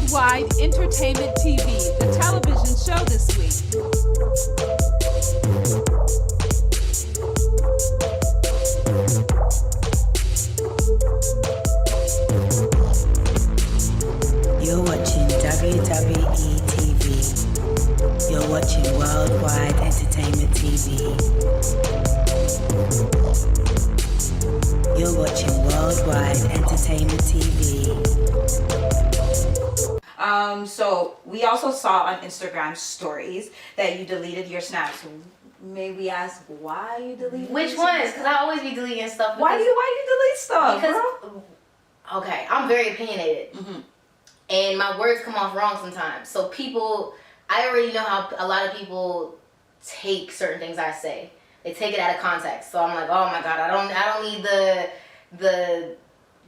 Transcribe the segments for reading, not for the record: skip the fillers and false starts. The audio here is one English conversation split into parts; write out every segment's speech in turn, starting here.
Worldwide Entertainment TV, the television show this week. You're watching WWE TV. You're watching Worldwide Entertainment TV. You're watching Worldwide Entertainment TV. So we also saw on Instagram stories that you deleted your snaps. May we ask why you deleted? Which ones? Because I always be deleting stuff. Why do you delete stuff? Because okay, I'm very opinionated, and my words come off wrong sometimes. So people, I already know how a lot of people take certain things I say. They take it out of context. So I'm like, oh my god, I don't need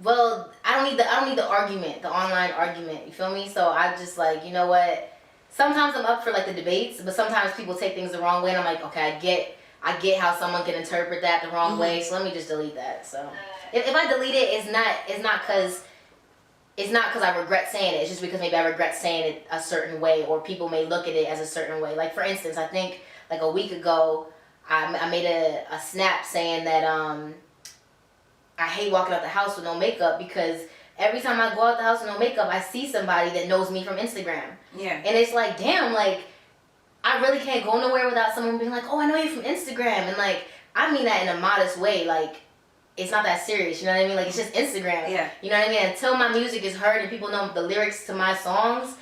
I don't need the argument, the online argument. You feel me? So I just like, you know what? Sometimes I'm up for like the debates, but sometimes people take things the wrong way, and I'm like, okay, I get how someone can interpret that the wrong way. So let me just delete that. So if I delete it, it's not because I regret saying it. It's just because maybe I regret saying it a certain way, or people may look at it as a certain way. Like for instance, I think like a week ago, I made a snap saying that I hate walking out the house with no makeup, because every time I go out the house with no makeup, I see somebody that knows me from Instagram. Yeah. And it's like, damn, like, I really can't go nowhere without someone being like, oh, I know you from Instagram. And like, I mean that in a modest way. Like, it's not that serious, you know what I mean? Like, it's just Instagram. Yeah. You know what I mean? Until my music is heard and people know the lyrics to my songs,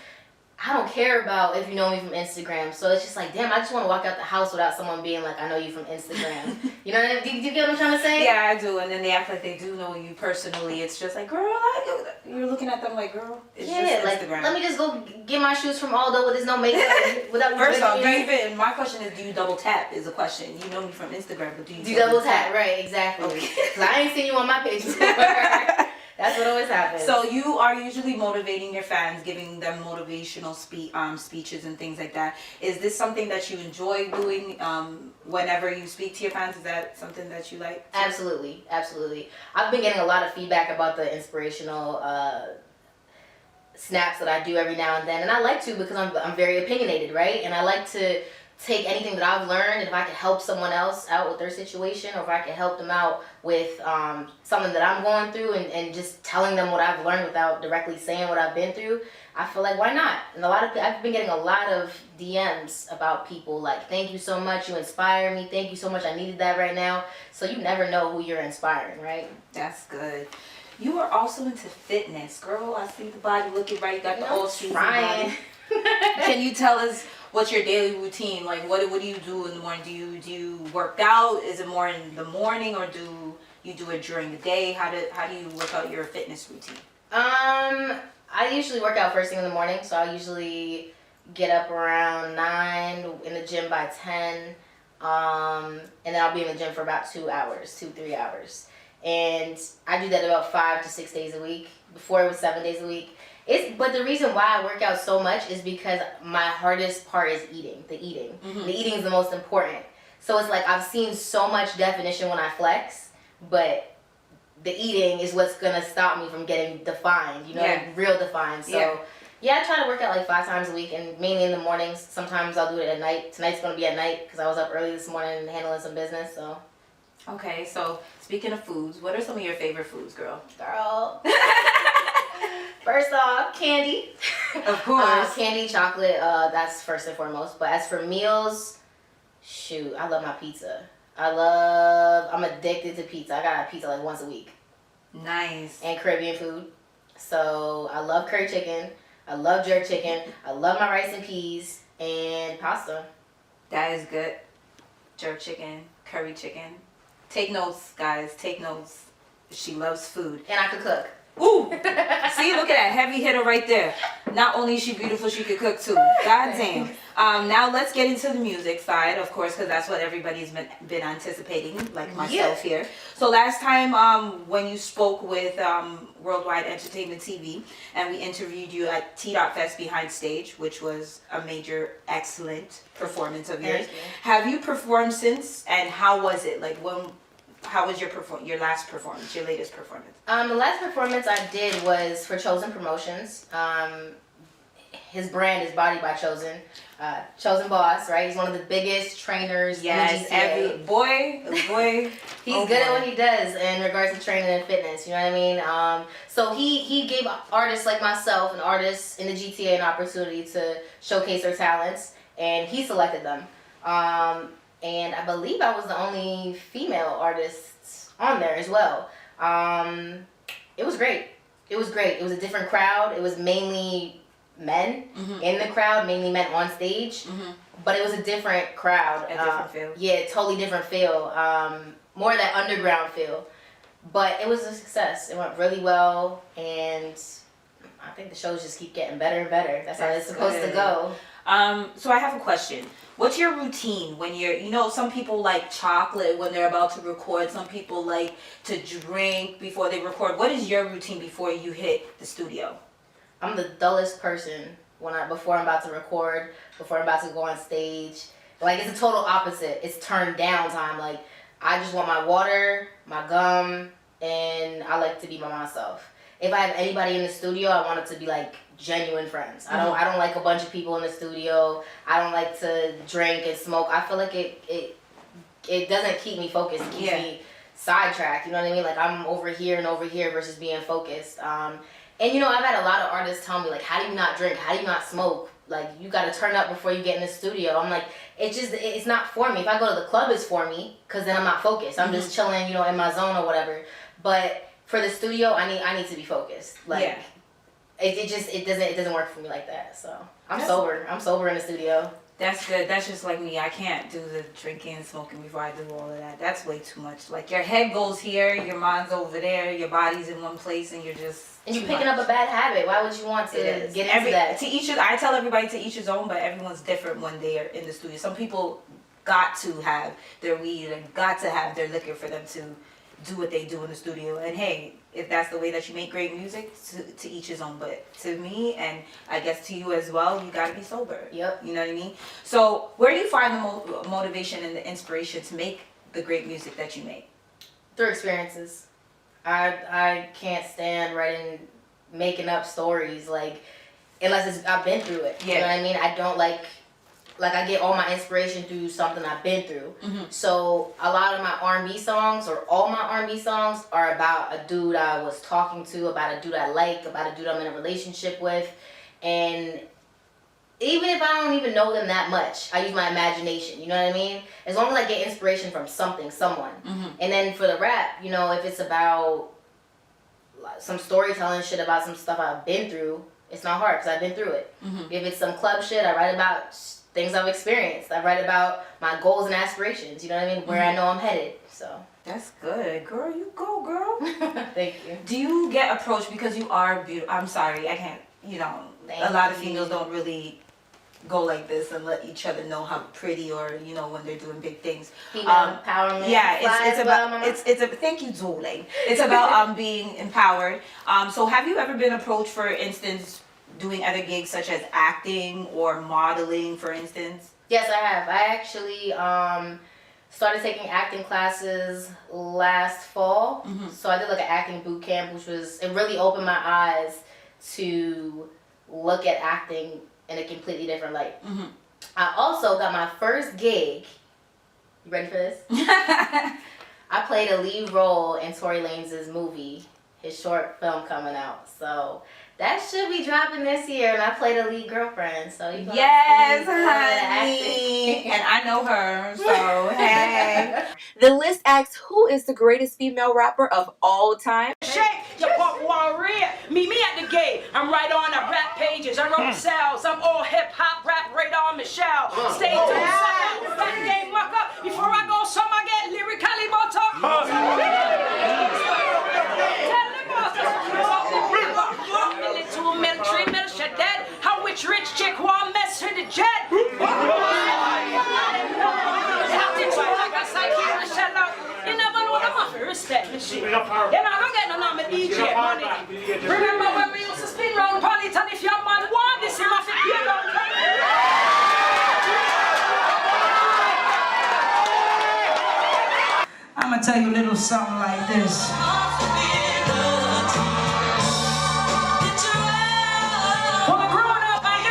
I don't care about if you know me from Instagram. So it's just like, damn, I just want to walk out the house without someone being like, I know you from Instagram. You know what I mean? Do you get what I'm trying to say? Yeah, I do. And then they act like they do know you personally. It's just like, girl, you're looking at them like, girl, it's just Instagram. Like, let me just go get my shoes from Aldo with there's no makeup. Without First off, my question is, do you double tap is a question. You know me from Instagram, but do you double tap? Right, exactly. Because I ain't seen you on my page before. That's what always happens. So you are usually motivating your fans, giving them motivational speeches and things like that. Is this something that you enjoy doing whenever you speak to your fans? Is that something that you like? Absolutely, absolutely. I've been getting a lot of feedback about the inspirational snaps that I do every now and then, and I like to because I'm very opinionated, right? And I like to take anything that I've learned, and if I can help someone else out with their situation, or if I can help them out with something that I'm going through, and just telling them what I've learned without directly saying what I've been through, I feel like, why not? And I've been getting a lot of DMs about people like, thank you so much, you inspire me, thank you so much, I needed that right now. So you never know who you're inspiring, right? That's good. You are also into fitness, girl. I see the body looking right, got the old season body. Can you tell us what's your daily routine? Like, what do you do in the morning? Do you work out? Is it more in the morning, or do you do it during the day? How do you work out your fitness routine? I usually work out first thing in the morning, so I usually get up around 9, in the gym by 10, and then I'll be in the gym for about 3 hours. And I do that about 5 to 6 days a week. Before it was 7 days a week. But the reason why I work out so much is because my hardest part is eating. The eating. The eating is the most important. So it's like I've seen so much definition when I flex, but the eating is what's gonna stop me from getting defined. You know, like real defined. So yeah, I try to work out like 5 times a week, and mainly in the mornings. Sometimes I'll do it at night. Tonight's gonna be at night because I was up early this morning handling some business. So. Okay, so speaking of foods, what are some of your favorite foods, girl? Girl. First off, candy. Of course. Candy, chocolate, that's first and foremost. But as for meals, shoot, I love my pizza. I'm addicted to pizza. I got a pizza like once a week. Nice. And Caribbean food. So I love curry chicken. I love jerk chicken. I love my rice and peas and pasta. That is good. Jerk chicken, curry chicken. Take notes, guys. Take notes. She loves food. And I could cook. Ooh! See, look at that heavy hitter right there. Not only is she beautiful, she could cook too. God damn. Now let's get into the music side, of course, because that's what everybody's been anticipating, like myself here. So last time when you spoke with Worldwide Entertainment TV, and we interviewed you at T.Fest Behind Stage, which was a major, excellent performance of yours. Have you performed since, and how was it? Like, how was your last performance, your latest performance? The last performance I did was for Chosen Promotions. his brand is Body by Chosen. Chosen Boss, right? He's one of the biggest trainers in the GTA. Every boy. He's good at what he does in regards to training and fitness. You know what I mean? So he gave artists like myself and artists in the GTA an opportunity to showcase their talents, and he selected them. And I believe I was the only female artist on there as well. It was great. It was great. It was a different crowd. It was mainly men in the crowd, mainly men on stage, but it was a different crowd. A different feel. Yeah, totally different feel. More of that underground feel. But it was a success. It went really well, and I think the shows just keep getting better and better. That's how it's supposed to go. So I have a question. What's your routine when you're, you know, some people like chocolate when they're about to record. Some people like to drink before they record. What is your routine before you hit the studio? I'm the dullest person before I'm about to record, before I'm about to go on stage. Like, it's a total opposite. It's turned down time. Like, I just want my water, my gum, and I like to be by myself. If I have anybody in the studio, I want it to be like genuine friends. I don't like a bunch of people in the studio. I don't like to drink and smoke. I feel like it doesn't keep me focused. It keeps me sidetracked. You know what I mean? Like, I'm over here and over here versus being focused. And you know, I've had a lot of artists tell me, like, how do you not drink? How do you not smoke? Like, you got to turn up before you get in the studio. I'm like, it's not for me. If I go to the club, it's for me, because then I'm not focused. I'm just chilling, you know, in my zone or whatever. But for the studio, I need to be focused. Like, it doesn't work for me like that. So I'm sober. I'm sober in the studio. That's good. That's just like me. I can't do the drinking and smoking before I do all of that. That's way too much. Like, your head goes here, your mind's over there, your body's in one place, and you're just... And you're picking up a bad habit. Why would you want to get into that? I tell everybody to each his own, but everyone's different when they are in the studio. Some people got to have their weed and got to have their liquor for them to do what they do in the studio. And hey, if that's the way that you make great music, to each his own. But to me, and I guess to you as well, you got to be sober. Yep. You know what I mean? So where do you find the motivation and the inspiration to make the great music that you make? Through experiences. I can't stand making up stories, like, unless I've been through it. You know what I mean? I don't like I get all my inspiration through something I've been through. So a lot of my R&B songs, or all my R&B songs, are about a dude I was talking to, about a dude I like, about a dude I'm in a relationship with. And even if I don't even know them that much, I use my imagination, you know what I mean? As long as I get inspiration from something, someone. And then for the rap, you know, if it's about some storytelling shit about some stuff I've been through, it's not hard because I've been through it. If it's some club shit, I write about things I've experienced. I write about my goals and aspirations, you know what I mean? Where I know I'm headed, so. That's good. Girl, you go, girl. Thank you. Do you get approached because you are beautiful? I'm sorry, I can't, you know, a lot of females don't really go like this and let each other know how pretty, or, you know, when they're doing big things. Female empowerment. Yeah, it's about thank you, Zole. It's about being empowered. So have you ever been approached, for instance, doing other gigs such as acting or modeling, for instance? Yes, I have. I actually started taking acting classes last fall. So I did like an acting boot camp, it really opened my eyes to look at acting in a completely different light. I also got my first gig. You ready for this? I played a lead role in Tory Lanez's movie, his short film coming out. So that should be dropping this year, and I played a lead girlfriend. So you yes, honey, and I know her. So hey. The list asks, who is the greatest female rapper of all time? Shake your pop warrior. Meet me at the gate. I'm right on the rap pages. I wrote sales. I'm all hip hop rap radar Michelle. Stay tuned. That game muck up. Before I go, some I get lyrically butter. Tell them little military militia dead. How which rich chick want mess with the jet? You never know the muffin respect and shit. You know, I don't get no number DJ money. Remember when we used to spin round Polly, and if your man want this, you must be around. I'm gonna tell you a little something like this. Well, growing up, I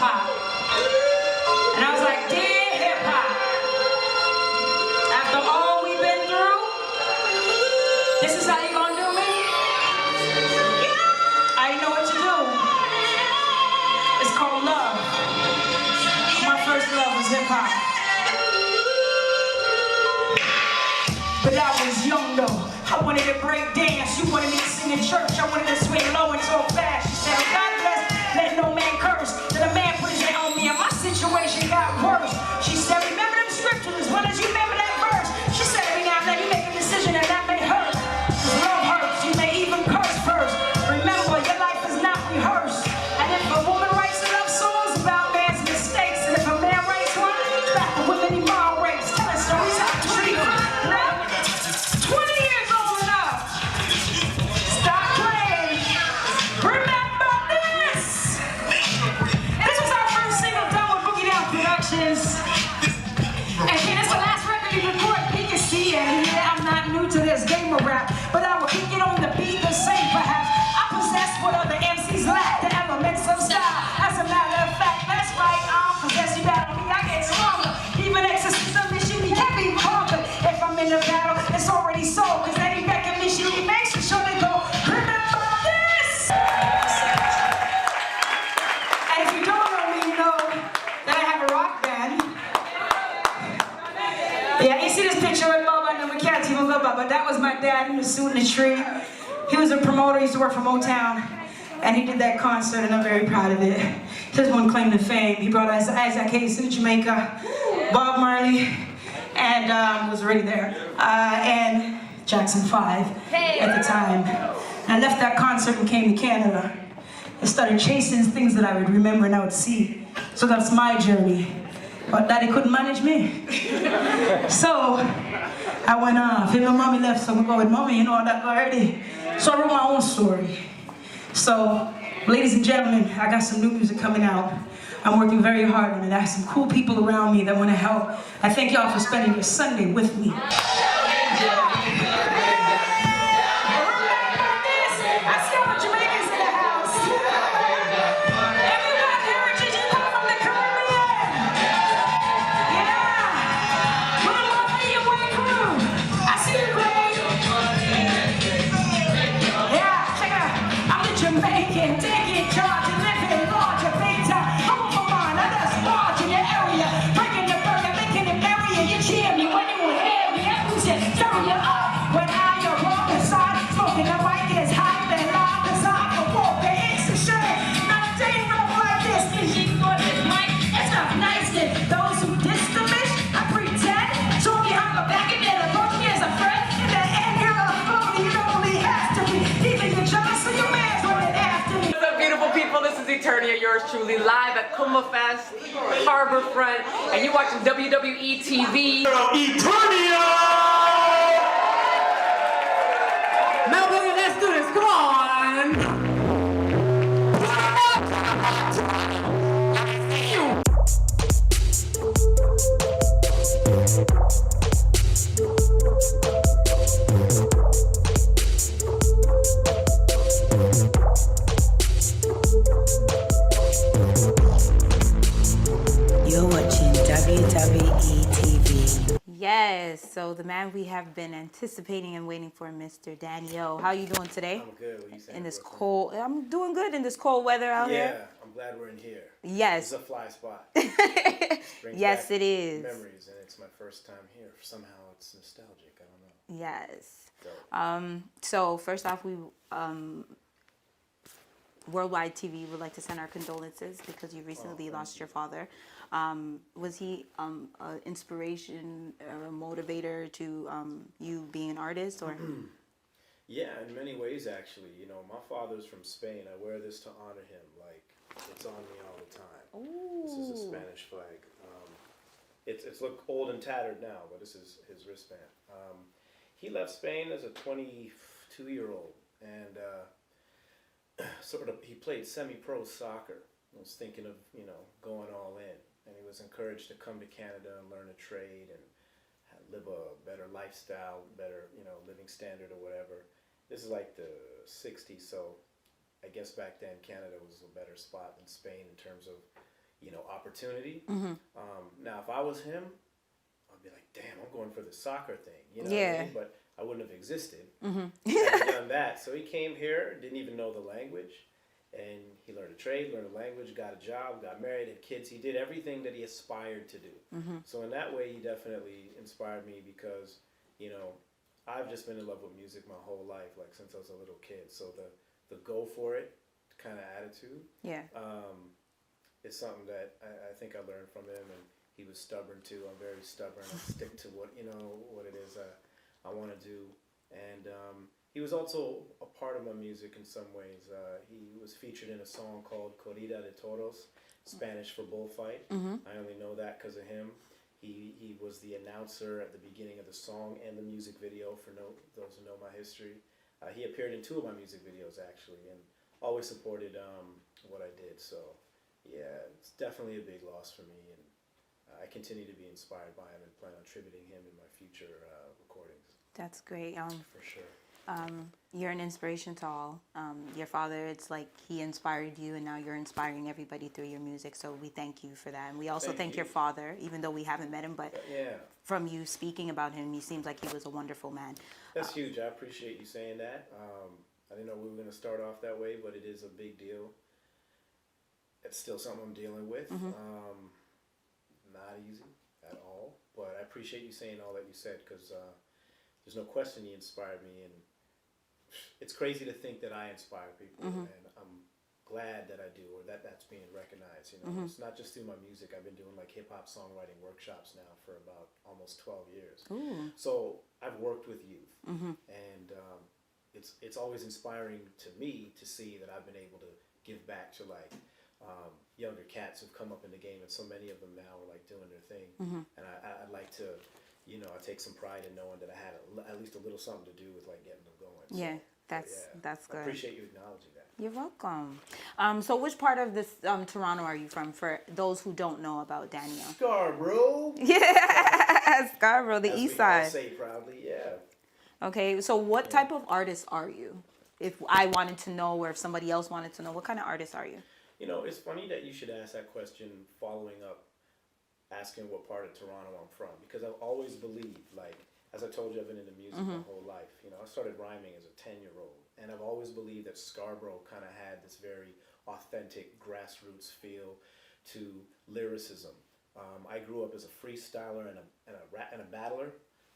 hop. And I was like, dear hip hop, after all we've been through, this is how you gonna do me? I know what to do. It's called love. My first love was hip hop. But I was young though. I wanted to break dance. You wanted me to sing in church. I wanted to swing low and so fast. She said, God bless, let no man curse. Then a man put his hand on me and my situation got worse. She said, remember them scriptures as well as you remember that verse. She said, every now and then you make a decision and that may hurt. Cause love hurts. You may even curse first. Remember, your life is not rehearsed. And if a woman writes a love songs about man's mistakes, and if a man writes one, it's about the women he mom raised. Telling stories how to treat them. 20 years old enough. Stop playing. Remember this. This was our first single done with Boogie Down Productions. And it's the last record we recorded. You can see it. Yeah, I'm not new to this game of rap, but I will kick it on the beat the same perhaps. I possess what other MCs lack, the elements of style. As a matter of fact, that's right. I possess you battle me. I get stronger. Even exorcism, Michie Mee can't be conquered. If I'm in a battle, it's already sold. Cause any record Michie Mee makes you sure they go, remember this. And if you don't know me, you know that I have a rock band. Yeah, you see this picture with Bubba, and we can't even go Bubba, but that was my dad in the suit in the tree. He was a promoter, he used to work for Motown, and he did that concert, and I'm very proud of it. His one claim to fame. He brought us Isaac Hayes in Jamaica, Bob Marley, and was already there, and Jackson 5 at the time. And I left that concert and came to Canada. I started chasing things that I would remember and I would see. So that's my journey. But Daddy couldn't manage me. So I went off. Even mommy left, so I'm gonna go with mommy, you know that already. So I wrote my own story. So, ladies and gentlemen, I got some new music coming out. I'm working very hard on it. I have some cool people around me that want to help. I thank y'all for spending your Sunday with me. Jamaican, taking charge and living large, a big time. I'm on my mind, I just large in your area. Breaking the burger, making it merry, and you cheer me when you hear me. I'm losing, stirring you up. When I am wrong aside, smoking the mic is high, then loud as I can walk. The X is shame. Not a day rough like this. She for this mic, it's not nice. Then those who diss the bitch, I pretend. Talk behind my back and then approach me as a friend. In the end, you're a phony, you only have to be. Even your jealous of your man. Beautiful people, this is Eternia, yours truly, live at Kuma Fest, Harborfront, and you're watching WWETV. Eternia! Melbourne, let's do this, come on! You're watching WWETV. Yes, so the man we have been anticipating and waiting for, Mr. Daniel. How you doing today? I'm good. What you saying? In this cold, I'm doing good in this cold weather out here. Yeah, I'm glad we're in here. Yes. It's a fly spot. Yes, it is. Memories, and it's my first time here. Somehow it's nostalgic. I don't know. Yes. So first off, we Worldwide TV would like to send our condolences because you recently lost your father. Was he an inspiration or a motivator to you being an artist, or? Yeah, in many ways, actually. You know, my father's from Spain. I wear this to honor him. Like, it's on me all the time. Ooh. This is a Spanish flag. It's look old and tattered now, but this is his wristband. He left Spain as a 22-year-old, and he played semi-pro soccer. I was thinking of, going all in. And he was encouraged to come to Canada and learn a trade and live a better lifestyle, better, living standard or whatever. This is like the 60s, so I guess back then Canada was a better spot than Spain in terms of, opportunity. Now, if I was him, I'd be like, damn, I'm going for the soccer thing, what I Yeah. mean? But I wouldn't have existed. Hadn't done that. So he came here, didn't even know the language, and he learned a trade, learned a language, got a job, got married, had kids. He did everything that he aspired to do. So in that way, he definitely inspired me because, I've just been in love with music my whole life, like since I was a little kid. So the go for it kind of attitude, Yeah. is something that I think I learned from him, and he was stubborn too. I'm very stubborn. I stick to what it is I want to do, and he was also a part of my music in some ways. He was featured in a song called Corrida de Toros, Spanish for bullfight. I only know that because of him. He was the announcer at the beginning of the song and the music video for those who know my history. He appeared in 2 of my music videos actually, and always supported what I did. So yeah, it's definitely a big loss for me, and I continue to be inspired by him and plan on tributing him in my future recordings. That's great. For sure. You're an inspiration to all. Your father, it's like he inspired you, and now you're inspiring everybody through your music. So we thank you for that. And we also thank your father, even though we haven't met him, but from you speaking about him, he seems like he was a wonderful man. That's huge. I appreciate you saying that. I didn't know we were going to start off that way, but it is a big deal. It's still something I'm dealing with. Not easy at all, but I appreciate you saying all that you said, because there's no question he inspired me, and it's crazy to think that I inspire people, and I'm glad that I do, or that's being recognized. It's not just through my music. I've been doing like hip hop songwriting workshops now for about almost 12 years. So I've worked with youth, and it's always inspiring to me to see that I've been able to give back to like younger cats who've come up in the game, and so many of them now are like doing their thing. And I'd like to, I take some pride in knowing that I had at least a little something to do with like getting them going. Yeah, So, that's good. I appreciate you acknowledging that. You're welcome. So which part of this Toronto are you from, for those who don't know about Daniel? Scarborough. Yeah, Scarborough, the As east we all side. say proudly, yeah. Okay, so what type of artist are you? If I wanted to know, or if somebody else wanted to know, what kind of artist are you? It's funny that you should ask that question following up asking what part of Toronto I'm from, because I've always believed, like, as I told you, I've been into music my whole life. I started rhyming as a 10-year-old, and I've always believed that Scarborough kind of had this very authentic grassroots feel to lyricism. I grew up as a freestyler and a battler.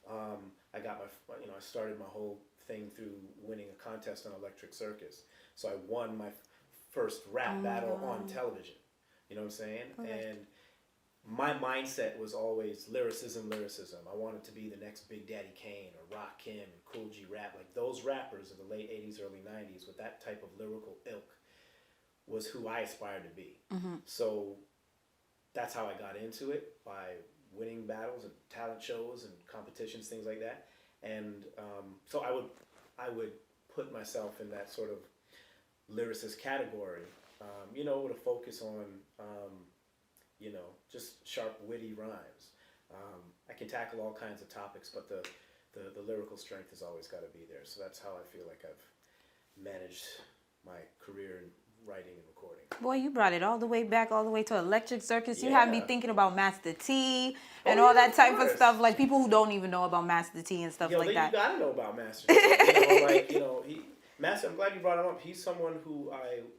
I got I started my whole thing through winning a contest on Electric Circus. So I won my first rap battle on television. You know what I'm saying? Okay. And my mindset was always lyricism. I wanted to be the next Big Daddy Kane or Rakim and Cool G Rap. Like those rappers of the late 80s, early 90s with that type of lyrical ilk was who I aspired to be. So that's how I got into it, by winning battles and talent shows and competitions, things like that. And so I would put myself in that sort of lyricist category, with a focus on, just sharp, witty rhymes. I can tackle all kinds of topics, but the lyrical strength has always got to be there. So that's how I feel like I've managed my career in writing and recording. Boy, you brought it all the way back, all the way to Electric Circus. You Yeah. had me thinking about Master T and all that type of stuff. Like people who don't even know about Master T and stuff like that. You gotta know about Master T. Master, I'm glad you brought him up. He's someone who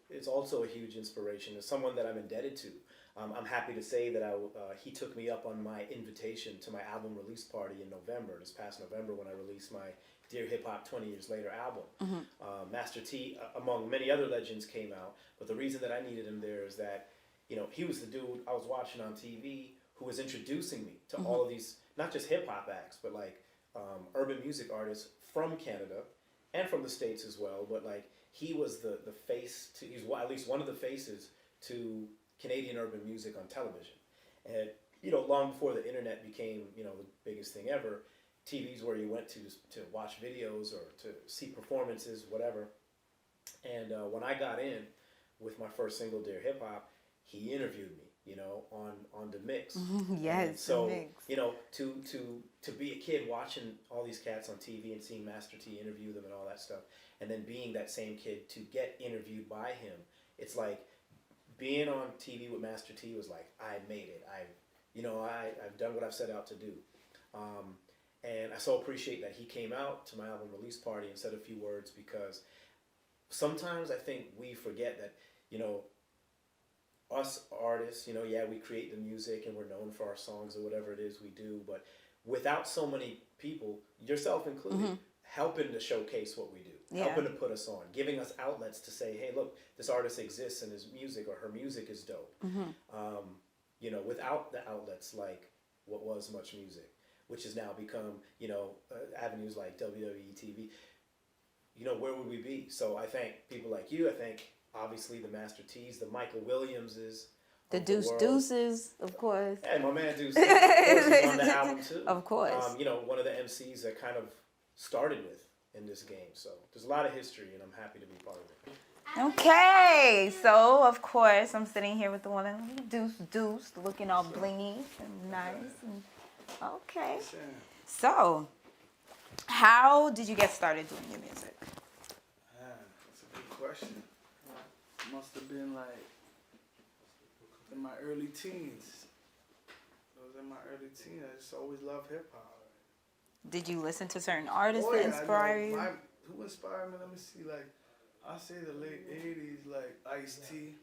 is also a huge inspiration. Is someone that I'm indebted to. I'm happy to say that he took me up on my invitation to my album release party in November, this past November, when I released my Dear Hip Hop 20 Years Later album. Master T, among many other legends, came out, but the reason that I needed him there is that, he was the dude I was watching on TV who was introducing me to all of these, not just hip hop acts, but like urban music artists from Canada and from the States as well. But like he was the face to, he's at least one of the faces to Canadian urban music on television. And long before the internet became the biggest thing ever, TV's where you went to watch videos or to see performances, whatever. And when I got in with my first single, Dear Hip Hop, he interviewed me, on the mix. Yes, and so, the mix. To be a kid watching all these cats on TV and seeing Master T interview them and all that stuff, and then being that same kid to get interviewed by him, it's like being on TV with Master T was like, I made it. I've done what I've set out to do. And I so appreciate that he came out to my album release party and said a few words, because sometimes I think we forget that, us artists, we create the music and we're known for our songs or whatever it is we do, but without so many people, yourself included, helping to showcase what we do, helping to put us on, giving us outlets to say, hey, look, this artist exists and his music or her music is dope. Without the outlets like what was Much Music, which has now become, avenues like WWETV, where would we be? So I thank people like you. I thank, obviously, the Master T's, the Michael Williamses, the Deuce Deuces, of course. Hey, my man Deuce, of course, is on the album too. Of course. One of the MCs that kind of started with in this game. So there's a lot of history, and I'm happy to be part of it. Okay, so of course I'm sitting here with the one and only Deuce, looking all blingy and nice. And, okay. So, how did you get started doing your music? That's a good question. Must have been like in my early teens. It was in my early teens. I just always loved hip hop. Did you listen to certain artists that inspire you? Who inspired me? Let me see. Like, I say the late '80s, like Ice-T,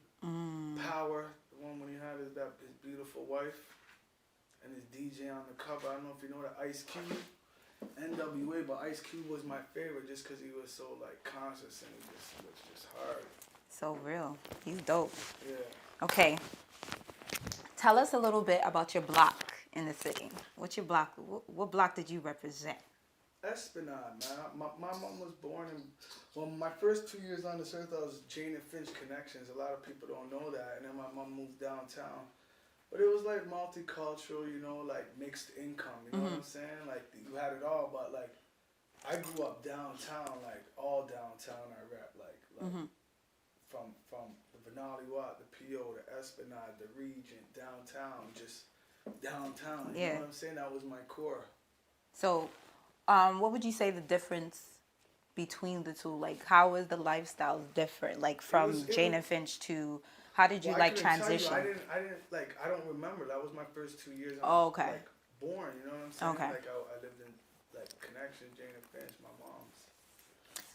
Power, the one when he had his beautiful wife, and his DJ on the cover. I don't know if you know that Ice Cube, NWA, but Ice Cube was my favorite just because he was so like conscious and he was just hard. So real. He's dope. Yeah. Okay. Tell us a little bit about your block in the city. What's your block? What block did you represent? Esplanade, man. My mom was born in, well, my first 2 years on this earth, I was Jane and Finch Connections. A lot of people don't know that. And then my mom moved downtown. But it was like multicultural, like mixed income, you know what I'm saying? Like, you had it all, but like, I grew up downtown, like all downtown I rap, like from the Benali Watt, the PO, the Esplanade, the Regent, downtown, just downtown, you know what I'm saying? That was my core. So, what would you say the difference between the two? Like, how is the lifestyle different? Like, from Jane and Finch to, how did you transition? I don't remember. That was my first 2 years. Okay. Like, born, you know what I'm saying? Okay. Like, I lived in, like, Connection, Jane and Finch, my mom's.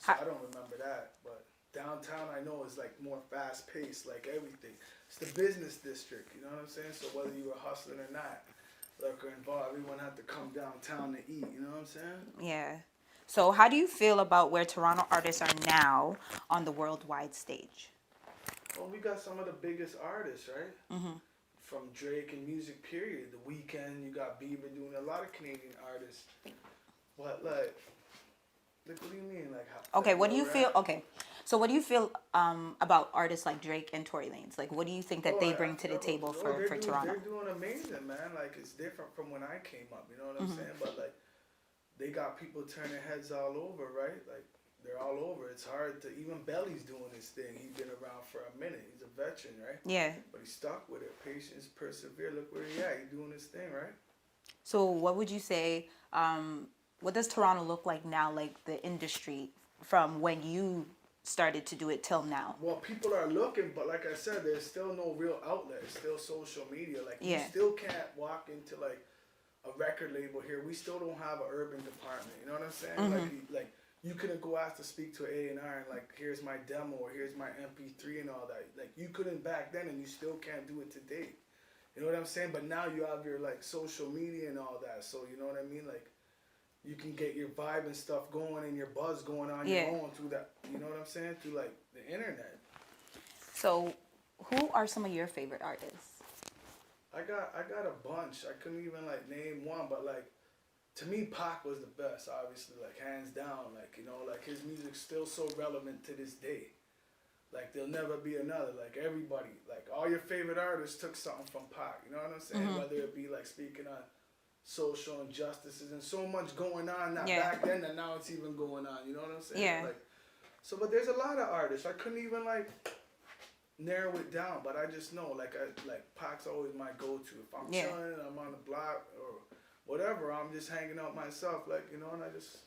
So I don't remember that, but downtown I know is, like, more fast-paced, like everything. It's the business district, you know what I'm saying? So whether you were hustling or not, like, involved, everyone had to come downtown to eat, you know what I'm saying? Yeah. So how do you feel about where Toronto artists are now on the worldwide stage? Well, we got some of the biggest artists, right? From Drake and music, period. The Weeknd, you got Bieber doing a lot of Canadian artists. But, like, what do you mean? Like, how? Okay, what do you feel? Okay, so what do you feel about artists like Drake and Tory Lanez? Like, what do you think that they bring to the table for Toronto? They're doing amazing, man. Like, it's different from when I came up, you know what I'm saying? But, like, they got people turning heads all over, right? Like, they're all over. It's hard to, even Belly's doing his thing. He's been around for a minute. He's a veteran, right? Yeah. But he's stuck with it. Patience, persevere. Look where he at. He's doing his thing, right? So what would you say, what does Toronto look like now, like the industry from when you started to do it till now? Well, people are looking, but like I said, there's still no real outlet. It's still social media. Like, you still can't walk into, like, a record label here. We still don't have an urban department. You know what I'm saying? Like you couldn't go ask to speak to an A&R and, like, here's my demo or here's my MP3 and all that. Like, you couldn't back then, and you still can't do it today. You know what I'm saying? But now you have your, like, social media and all that. So, you know what I mean? Like, you can get your vibe and stuff going and your buzz going on your own through that. You know what I'm saying? Through, like, the internet. So, who are some of your favorite artists? I got a bunch. I couldn't even, like, name one, but, like, to me, Pac was the best, obviously, like, hands down. Like, you know, like, his music's still so relevant to this day. Like, there'll never be another. Like, everybody, like, all your favorite artists took something from Pac. You know what I'm saying? Whether it be, like, speaking on social injustices and so much going on, not back then, and now it's even going on. You know what I'm saying? Yeah. Like, so, but there's a lot of artists. I couldn't even, like, narrow it down, but I just know, like, Pac's always my go-to. If I'm chilling, I'm on the block or whatever, I'm just hanging out myself, like, you know, and I just...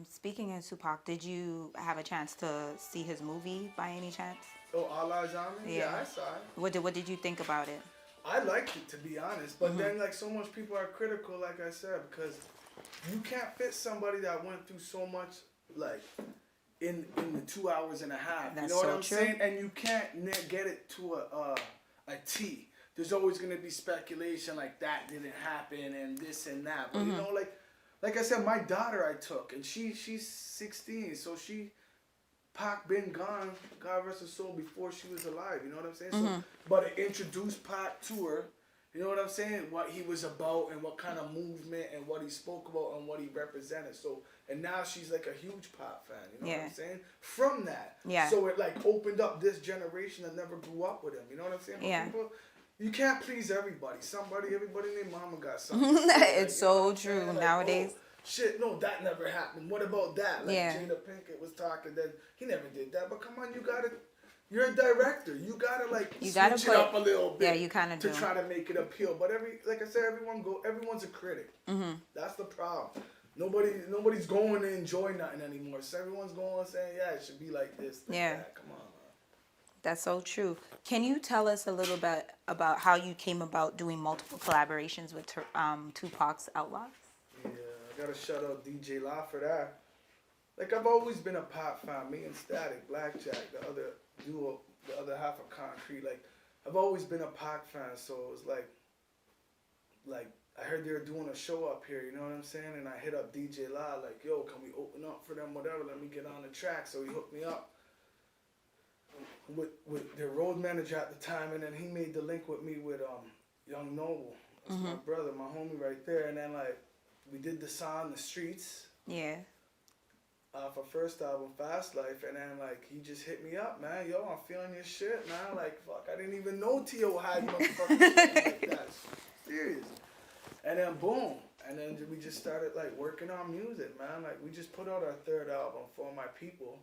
Speaking of Tupac, did you have a chance to see his movie by any chance? Oh, All Eyes on Me? Yeah, I saw it. What did you think about it? I liked it, to be honest. But then, like, so much people are critical, like I said, because you can't fit somebody that went through so much, like, in the 2 hours and a half. That's you know so what I'm true. saying? And you can't get it to a T. There's always going to be speculation like that didn't happen and this and that. But, you know, like I said, my daughter I took, and she's 16, so Pac been gone, God rest her soul, before she was alive, you know what I'm saying? So, but it introduced Pac to her, you know what I'm saying? What he was about and what kind of movement and what he spoke about and what he represented. So, and now she's like a huge Pac fan, you know what I'm saying? From that. Yeah. So it like opened up this generation that never grew up with him, you know what I'm saying? But Yeah. people, you can't please everybody. Everybody and their mama got something. It's so true Like, nowadays. oh, shit, no, that never happened. What about that? Like Jada Pinkett was talking, then he never did that. But come on, you're a director. You gotta switch it up a little bit. Yeah, you kind of do. To try to make it appeal. But like I said, everyone's a critic. That's the problem. Nobody's going to enjoy nothing anymore. So everyone's going saying, yeah, it should be like this. Like that. Come on, man. That's so true. Can you tell us a little bit about how you came about doing multiple collaborations with Tupac's Outlawz? Yeah, I gotta shout out DJ La for that. Like, I've always been a Pac fan. Me and Static, Blackjack, the other duo, the other half of Concrete. Like, I've always been a Pac fan. So it was like I heard they were doing a show up here. You know what I'm saying? And I hit up DJ La like, yo, can we open up for them? Whatever. Let me get on the track. So he hooked me up with their road manager at the time, and then he made the link with me with Young Noble. That's my brother, my homie right there. And then like we did the song The Streets. Yeah. For first album, Fast Life, and then like he just hit me up, man. Yo, I'm feeling your shit, man. Like fuck, I didn't even know T.O. had motherfucking shit like that. Serious. And then boom, and then we just started like working on music, man. Like we just put out our third album, For My People.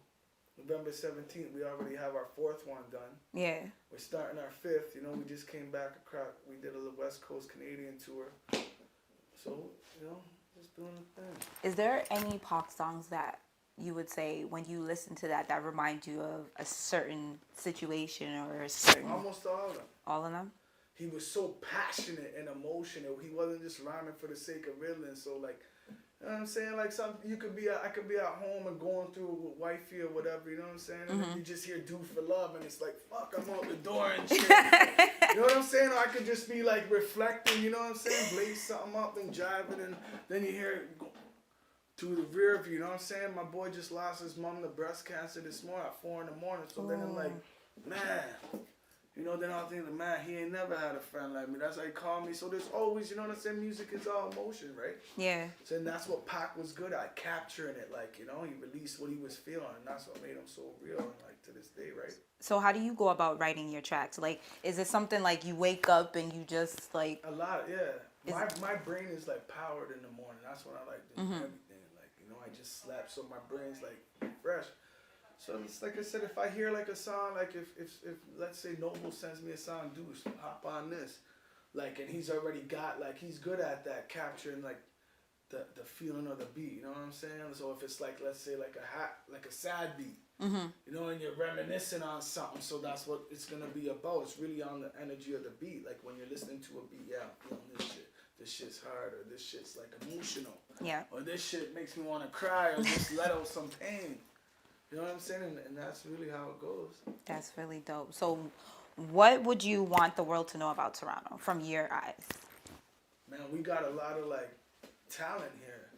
November 17th, we already have our fourth one done. Yeah. We're starting our fifth. You know, we just came back across. We did a little West Coast Canadian tour. So, you know, just doing the thing. Is there any Pac songs that you would say when you listen to that remind you of a certain situation or a certain... Almost all of them. All of them? He was so passionate and emotional. He wasn't just rhyming for the sake of riddling. So, like, you know what I'm saying? Like, I could be at home and going through with wifey or whatever, you know what I'm saying? And then you just hear Do For Love and it's like, fuck, I'm out the door and shit. You know what I'm saying? Or I could just be like reflecting, you know what I'm saying? Blaze something up and jiving, and then you hear it go through the rear view, you know what I'm saying? My boy just lost his mom to breast cancer this morning at 4 a.m. So then I'm like, man, you know, then I'm thinking, man, he ain't never had a friend like me. That's how he called me. So there's always, you know what I'm saying? Music is all emotion, right? Yeah. So and that's what Pac was good at, capturing it. Like, you know, he released what he was feeling, and that's what made him so real, and like to this day, right? So how do you go about writing your tracks? Like, is it something like you wake up and you just like... A lot, yeah. My brain is like powered in the morning. That's when I like doing everything. Like, you know, I just slap, so my brain's like fresh. So it's like I said, if I hear like a song, like if let's say Noble sends me a song, Deuce, hop on this, like, and he's already got, like, he's good at that, capturing like the feeling of the beat, you know what I'm saying? So if it's like, let's say like a sad beat, you know, and you're reminiscing on something, so that's what it's gonna be about. It's really on the energy of the beat. Like when you're listening to a beat, yeah, I'm feeling this shit. This shit's hard, or this shit's like emotional, Yeah. or this shit makes me want to cry, or just let out some pain. You know what I'm saying? And that's really how it goes. That's really dope. So what would you want the world to know about Toronto from your eyes? Man, we got a lot of like talent here.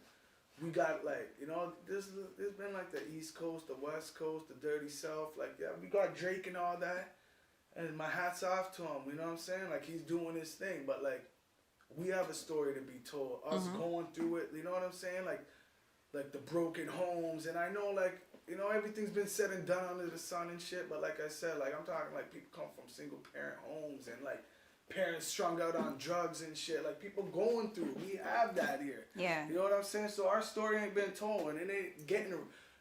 We got like, you know, there's been like the East Coast, the West Coast, the Dirty South. Like, yeah, we got Drake and all that. And my hat's off to him, you know what I'm saying? Like, he's doing his thing. But like, we have a story to be told. Us going through it, you know what I'm saying? Like the broken homes. And I know, like, you know, everything's been said and done under the sun and shit, but like I said, like, I'm talking like people come from single parent homes and like parents strung out on drugs and shit, like people going through it. We have that here. Yeah. You know what I'm saying? So our story ain't been told, and it ain't getting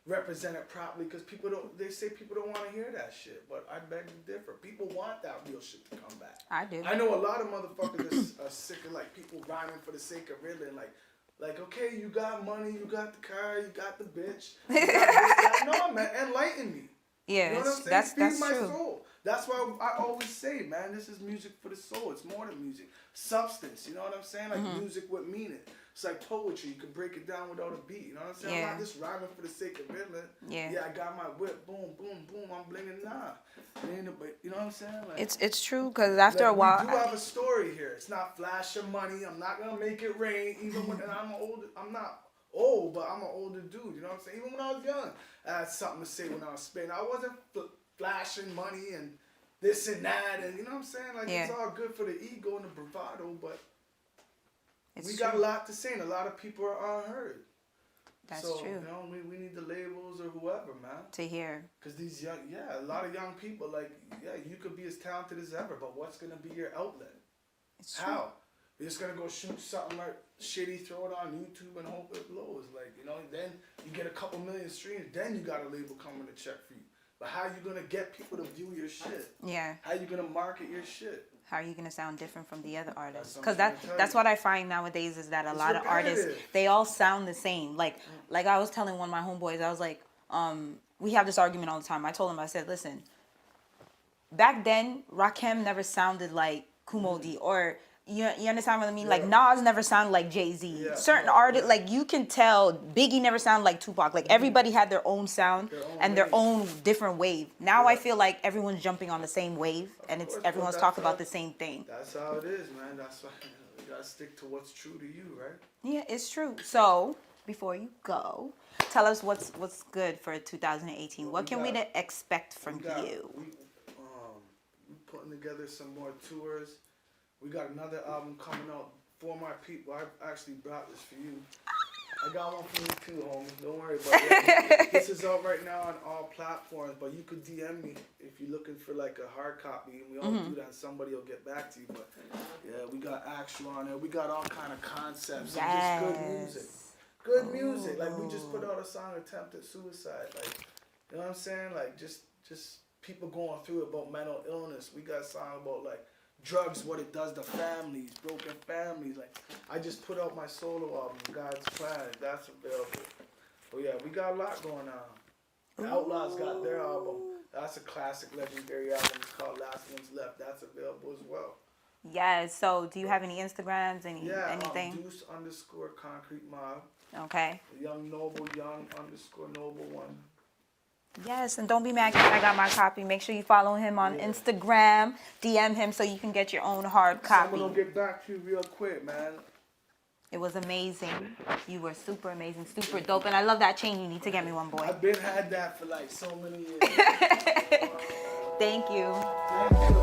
represented properly because they say people don't want to hear that shit, but I beg to differ. People want that real shit to come back. I do. I know a lot of motherfuckers are sick of like people rhyming for the sake of riddling, like, okay, you got money, you got the car, you got the bitch. You got this, no, man, enlighten me. Yeah, You know what I'm saying? that's Feed my true. soul. That's why I always say, man, this is music for the soul. It's more than music. Substance, you know what I'm saying? Like music with meaning. It's like poetry. You can break it down without a beat. You know what I'm saying? Yeah. I'm not just rhyming for the sake of rhythm. Yeah. Yeah, I got my whip. Boom, boom, boom. I'm blinging. Nah. But you know what I'm saying? Like, It's true because after a while, we do have a story here. It's not flash of money. I'm not gonna make it rain. Even when I'm not old, but I'm an older dude. You know what I'm saying? Even when I was young, I had something to say when I was spitting. I wasn't flashing money and this and that, and you know what I'm saying? Like it's all good for the ego and the bravado, but we got a lot to say, and a lot of people are unheard. That's true. true. You know, we need the labels or whoever, man. To hear. Because these young, a lot of young people, like, you could be as talented as ever, but what's gonna be your outlet? It's true. How? You're just gonna go shoot something like shitty, throw it on YouTube, and hope it blows. Like, you know, then you get a couple million streams, then you got a label coming to check for you. But how you gonna get people to view your shit? Yeah. How you gonna market your shit? How are you gonna sound different from the other artists? That's Because that's what I find nowadays is that a lot of artists, they all sound the same. Like I was telling one of my homeboys, I was like, we have this argument all the time. I told him, I said, listen, back then Rakim never sounded like Kumo D, or you understand what I mean? Like Nas never sounded like Jay-Z. Certain artists, like you can tell Biggie never sounded like Tupac. Like everybody had their own sound and their own different wave. Now I feel like everyone's jumping on the same wave and everyone's talking about the same thing. That's how it is, man. That's why you gotta stick to what's true to you, right? Yeah, it's true. So before you go, tell us what's good for 2018. What can we expect from you? We putting together some more tours. We got another album coming out for my people. I actually brought this for you. I got one for you too, homie. Don't worry about it. This is out right now on all platforms, but you could DM me if you're looking for like a hard copy. We all do that, and somebody will get back to you. But yeah, we got actual on there. We got all kind of concepts and just good music. Good music. Like we just put out a song, Attempted Suicide. Like, you know what I'm saying? Like just people going through about mental illness. We got a song about like drugs, what it does to families, broken families. Like, I just put out my solo album, God's Plan. That's available. Oh yeah, we got a lot going on. Outlawz got their album. That's a classic, legendary album. It's called Last One's Left. That's available as well. Yes. So, do you have any Instagrams? Anything? Deuce_Concrete Mob. Okay. Young _Noble 1. Yes, and don't be mad because I got my copy. Make sure you follow him on Instagram. DM him so you can get your own hard copy. Someone will get back to you real quick, man. It was amazing. You were super amazing, super dope. And I love that chain. You need to get me one, boy. I've been had that for like so many years. Thank you. Thank you.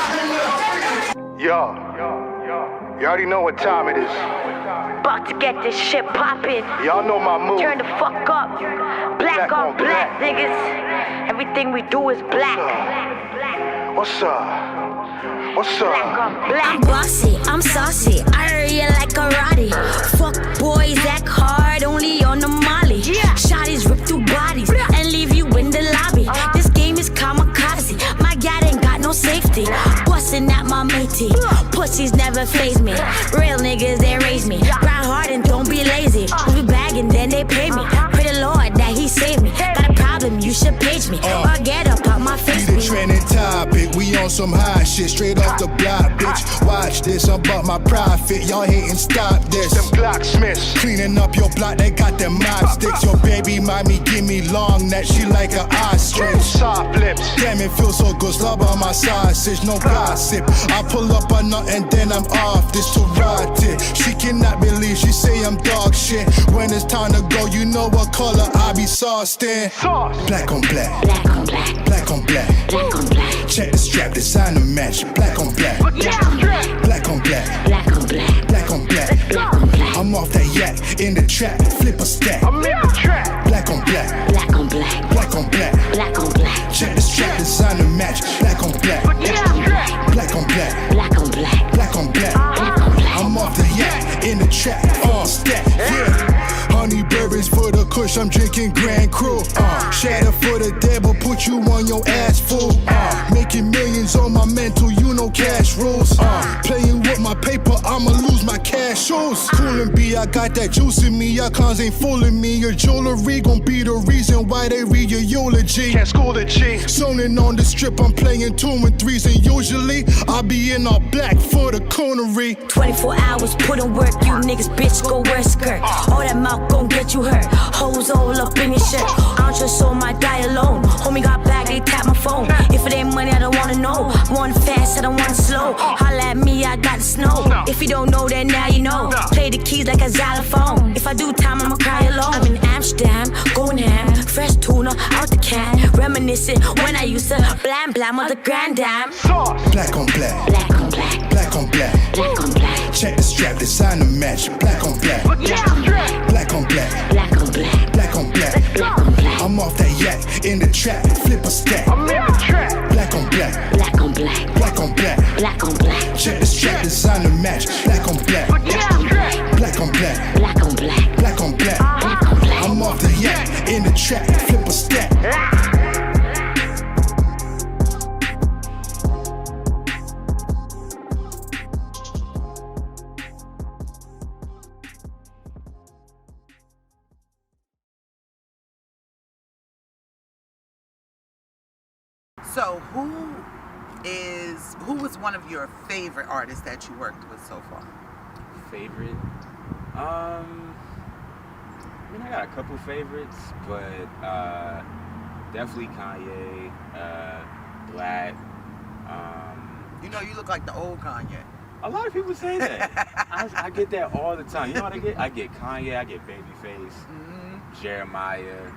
Appreciate it. Yo, you already know what time it is. About to get this shit poppin'. Y'all know my move. Turn the fuck up. Black on black, niggas. Everything we do is black. What's up? What's up? Black on black. I'm bossy, I'm saucy. I heard you like karate. Fuck boys, act hard, only on the molly. Shotties rip through bodies and leave you in the lobby. This game is kamikaze. My gat ain't got no safety. Bustin' at my matey. Pussies never faze me. Real niggas, they raise me. Grind hard and don't be lazy. We bagging, then they pay me. Pray the Lord that he saved me. Got a problem, you should page me. Or get up out my face. The trending topic, we on some high shit. Straight off the block, bitch. Watch this, I'm about my profit. Y'all hating, stop this. Them blacksmiths cleaning up your block, they got them mob sticks. Your baby mommy give me long neck, she like an ostrich. Soft lips. Damn, it feels so good, slub on my sausage, no gossip. I pull up a nut and then I'm off this to rot it. She cannot believe she say I'm dog shit. When it's time to go, you know what color I be sauced in. Black on black, Black on black, black on black, black on black. check the strap, design a match. Black on black, black on black, Black on black, black on black, black on black. I'm off that yak, in the trap, flip a stack. I'm in the trap. Black on black, Black on black, black on black, black on black. check the strap, design a match. Black on black, Black on black, black on black, black on black, black on black. black on black. I'm off the yak, in the drinking Grand Cru. Shatter for the dead, but put you on your ass full. Making millions on my mental, you know cash rules. Playing with my paper, I'ma lose my cash shoes. Cool and B, I got that juice in me. Your cons ain't fooling me. Your jewelry gon' be the reason why they read your eulogy. Can't school the G. Zoning on the strip, I'm playing 2 and 3s, and usually I'll be in all black for the coonery. 24 hours, put in work, you niggas, bitch, go wear a skirt. All that mouth gon' get you hurt. Hoes all up in your shirt. I don't trust on my die alone. Homie got back, they tap my phone. If it ain't money, I don't wanna know. I want it fast, I don't want it slow. Holla at me, I got the snow. If you don't know, then now you know. Play the keys like a xylophone. If I do time, I'ma cry alone. I'm in Amsterdam, going ham. Fresh tuna out the can. Reminiscing when I used to blam blam on the grand dam. Black on black. Black on black. Black on black. Black on black. Check the strap, designer match. Black on black. Black on black. Black on black. Black on black. Black on black. Black on black. I'm off that yak in the trap, flip a stack. I'm in the trap. Black on black. Black on black. Black on black. Black on black. Check the strap, designer match. Black on black. Black on black. Black on black. Black on black. Black on black. Black on black. I'm off the yak in the trap, flip a stack. So who was one of your favorite artists that you worked with so far? Favorite? I mean, I got a couple favorites, but definitely Kanye, Black. You know, you look like the old Kanye. A lot of people say that. I get that all the time. You know what I get? I get Kanye, I get Babyface, Jeremiah,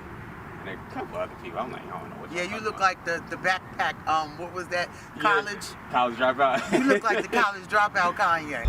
and a couple other people. I'm like, I don't know what. Yeah, you look like the backpack. What was that? College. Yeah, college dropout. You look like the college dropout Kanye.